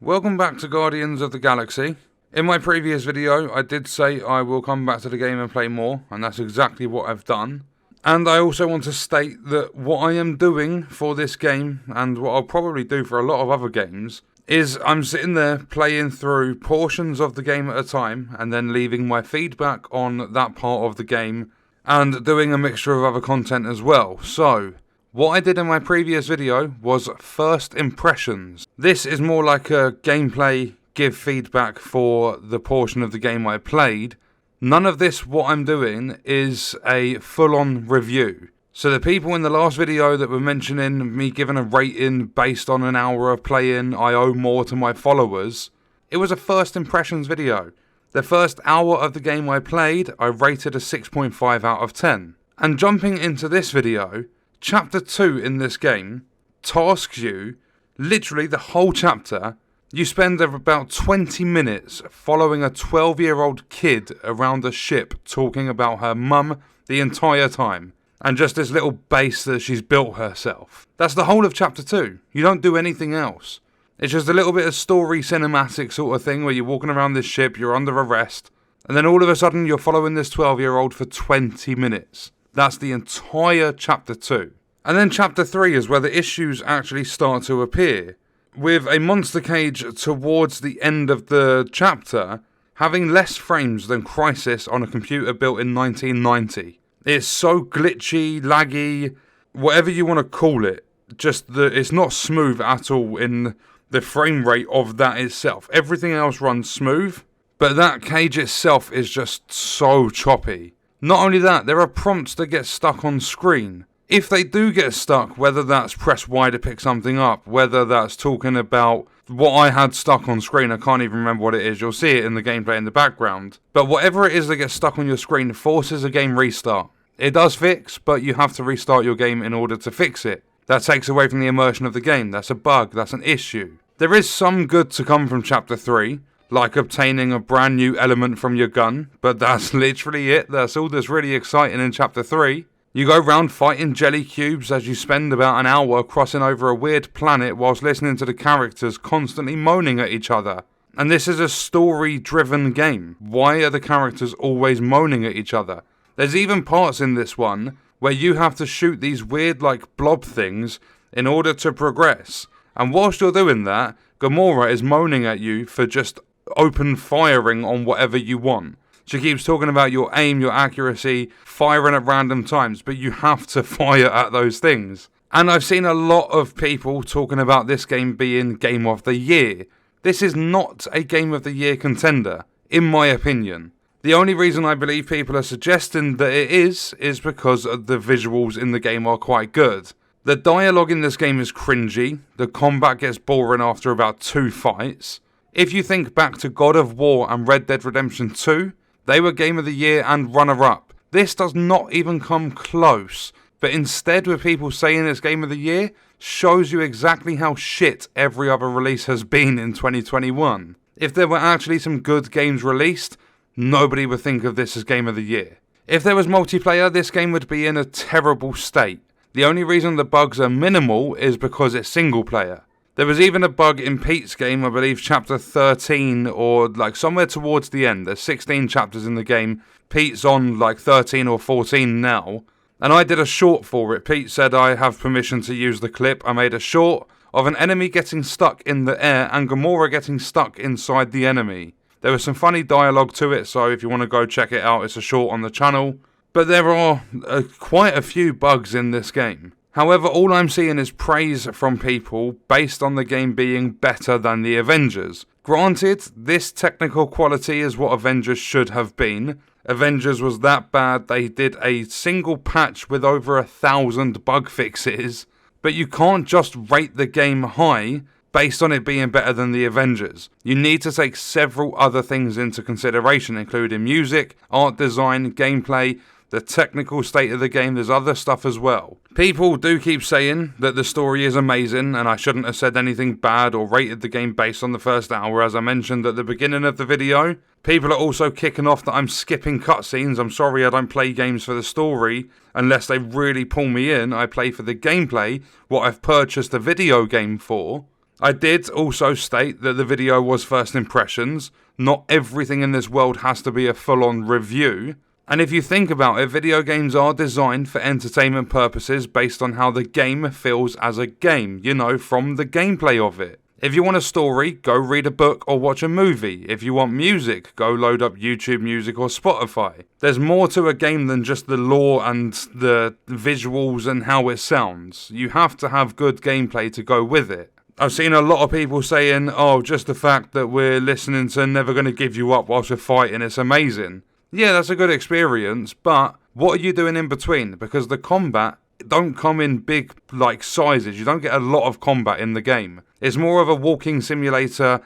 Welcome back to Guardians of the Galaxy. In my previous video, I did say I will come back to the game and play more, and that's exactly what I've done. And I also want to state that what I am doing for this game, and what I'll probably do for a lot of other games, is I'm sitting there playing through portions of the game at a time, and then leaving my feedback on that part of the game, and doing a mixture of other content as well. So, what I did in my previous video was first impressions. This is more like a gameplay give feedback for the portion of the game I played. None of this, what I'm doing, is a full-on review. So the people in the last video that were mentioning me giving a rating based on an hour of playing, I owe more to my followers, it was a first impressions video. The first hour of the game I played, I rated a 6.5 out of 10. And jumping into this video, Chapter 2 in this game tasks you, literally the whole chapter, you spend about 20 minutes following a 12-year-old kid around a ship talking about her mum the entire time, and just this little base that she's built herself. That's the whole of Chapter 2. You don't do anything else. It's just a little bit of story cinematic sort of thing where you're walking around this ship, you're under arrest, and then all of a sudden you're following this 12-year-old for 20 minutes. That's the entire Chapter 2. And then Chapter 3 is where the issues actually start to appear, with a monster cage towards the end of the chapter having less frames than Crysis on a computer built in 1990. It's so glitchy, laggy, whatever you want to call it. It's not smooth at all in the frame rate of that itself. Everything else runs smooth, but that cage itself is just so choppy. Not only that, there are prompts that get stuck on screen. If they do get stuck, whether that's press Y to pick something up, whether that's talking about what I had stuck on screen, I can't even remember what it is, you'll see it in the gameplay in the background. But whatever it is that gets stuck on your screen forces a game restart. It does fix, but you have to restart your game in order to fix it. That takes away from the immersion of the game, that's a bug, that's an issue. There is some good to come from Chapter 3, like obtaining a brand new element from your gun, but that's literally it, that's all that's really exciting in Chapter 3. You go round fighting jelly cubes as you spend about an hour crossing over a weird planet whilst listening to the characters constantly moaning at each other. And this is a story-driven game. Why are the characters always moaning at each other? There's even parts in this one where you have to shoot these weird blob things in order to progress. And whilst you're doing that, Gamora is moaning at you for just open firing on whatever you want. She keeps talking about your aim, your accuracy, firing at random times, but you have to fire at those things. And I've seen a lot of people talking about this game being Game of the Year. This is not a Game of the Year contender, in my opinion. The only reason I believe people are suggesting that it is because the visuals in the game are quite good. The dialogue in this game is cringy, the combat gets boring after about 2 fights. If you think back to God of War and Red Dead Redemption 2, they were Game of the Year and runner-up. This does not even come close, but instead with people saying it's Game of the Year, shows you exactly how shit every other release has been in 2021. If there were actually some good games released, nobody would think of this as Game of the Year. If there was multiplayer, this game would be in a terrible state. The only reason the bugs are minimal is because it's single player. There was even a bug in Pete's game, I believe chapter 13 or somewhere towards the end. There's 16 chapters in the game. Pete's on 13 or 14 now. And I did a short for it. Pete said I have permission to use the clip. I made a short of an enemy getting stuck in the air and Gamora getting stuck inside the enemy. There was some funny dialogue to it, so if you want to go check it out, it's a short on the channel. But there are quite a few bugs in this game. However, all I'm seeing is praise from people based on the game being better than the Avengers. Granted, this technical quality is what Avengers should have been. Avengers was that bad they did a single patch with over 1,000 bug fixes. But you can't just rate the game high based on it being better than the Avengers. You need to take several other things into consideration, including music, art design, gameplay, the technical state of the game. There's other stuff as well. People do keep saying that the story is amazing and I shouldn't have said anything bad or rated the game based on the first hour, as I mentioned at the beginning of the video. People are also kicking off that I'm skipping cutscenes. I'm sorry, I don't play games for the story unless they really pull me in. I play for the gameplay, what I've purchased the video game for. I did also state that the video was first impressions. Not everything in this world has to be a full-on review. And if you think about it, video games are designed for entertainment purposes based on how the game feels as a game, you know, from the gameplay of it. If you want a story, go read a book or watch a movie. If you want music, go load up YouTube Music or Spotify. There's more to a game than just the lore and the visuals and how it sounds. You have to have good gameplay to go with it. I've seen a lot of people saying, oh, just the fact that we're listening to Never Gonna Give You Up whilst we're fighting, it's amazing. Yeah, that's a good experience, but what are you doing in between? Because the combat don't come in big, sizes. You don't get a lot of combat in the game. It's more of a walking simulator,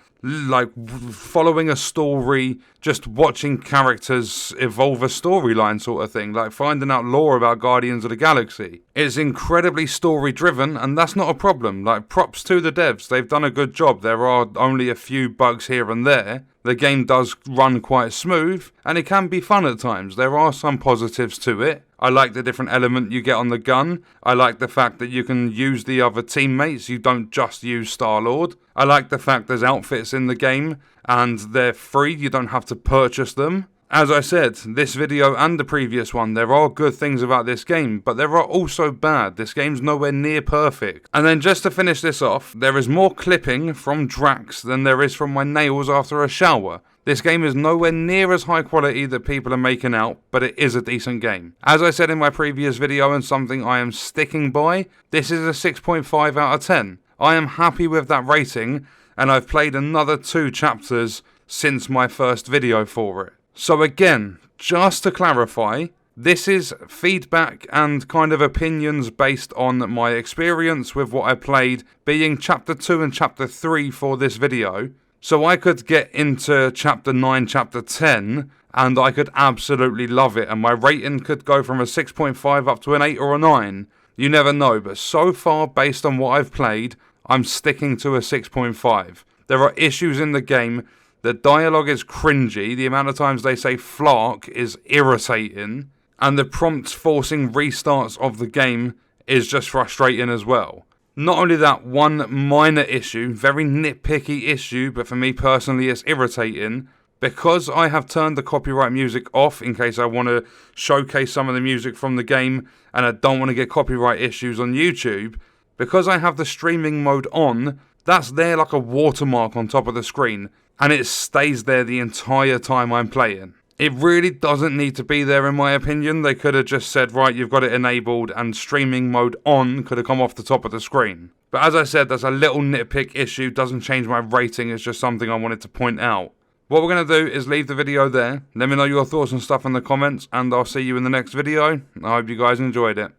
following a story, just watching characters evolve a storyline sort of thing, like finding out lore about Guardians of the Galaxy. It's incredibly story driven, and that's not a problem. Props to the devs, they've done a good job. There are only a few bugs here and there. The game does run quite smooth, and it can be fun at times. There are some positives to it. I like the different element you get on the gun. I like the fact that you can use the other teammates. You don't just use Star-Lord. I like the fact there's outfits in the game, and they're free. You don't have to purchase them. As I said, this video and the previous one, there are good things about this game, but there are also bad. This game's nowhere near perfect. And then just to finish this off, there is more clipping from Drax than there is from my nails after a shower. This game is nowhere near as high quality that people are making out, but it is a decent game. As I said in my previous video and something I am sticking by, this is a 6.5 out of 10. I am happy with that rating, and I've played another 2 chapters since my first video for it. So again, just to clarify, this is feedback and kind of opinions based on my experience with what I played, being Chapter 2 and Chapter 3 for this video. So I could get into Chapter 9, Chapter 10, and I could absolutely love it, and my rating could go from a 6.5 up to an 8 or a 9. You never know, but so far, based on what I've played, I'm sticking to a 6.5. There are issues in the game. The dialogue is cringy, the amount of times they say flark is irritating, and the prompts forcing restarts of the game is just frustrating as well. Not only that, one minor issue, very nitpicky issue, but for me personally it's irritating, because I have turned the copyright music off in case I want to showcase some of the music from the game and I don't want to get copyright issues on YouTube. Because I have the streaming mode on, that's there like a watermark on top of the screen, and it stays there the entire time I'm playing. It really doesn't need to be there in my opinion. They could have just said, right, you've got it enabled, and streaming mode on could have come off the top of the screen. But as I said, that's a little nitpick issue, doesn't change my rating, it's just something I wanted to point out. What we're going to do is leave the video there. Let me know your thoughts and stuff in the comments, and I'll see you in the next video. I hope you guys enjoyed it.